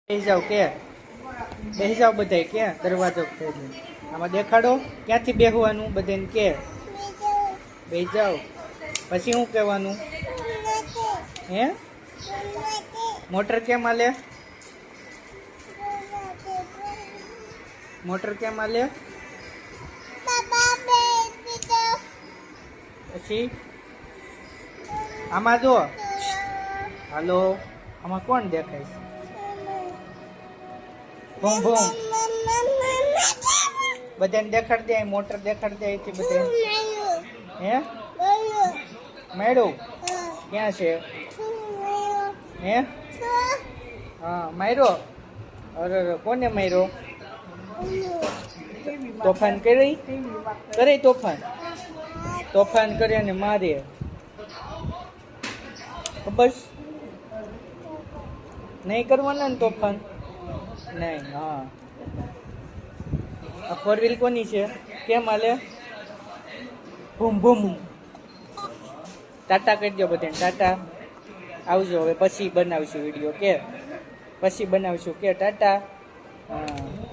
બેસી જાવ કે બેસી જાવ બધાય કે દરવાજો ખોલી આમાં દેખાડો ક્યાંથી બેહવાનું બધાને કે બેસી જાવ પછી શું કહેવાનું હે મોટર કેમ હાલે મોટર કેમ હાલે પછી આમાં જો હાલો આમાં કોણ દેખાય છે ભૂમ ભૂમ બધાને દેખાડ દે મોટર દેખાડ દે અહીંથી બધા હે મેળું ક્યાં છે હે હા માર્યો અરે કોને માર્યો તોફાન કરે તોફાન કરે અને મારે બસ નહીં કરવાના ને તોફાન નહીં હા આ 4 વ્હીલ કોની છે કેમ હાલે ભૂમ ભૂમ ટાટા કરી દો બધાને ટાટા આવજો હવે પછી બનાવશું વિડીયો કે પછી બનાવશું કે ટાટા હા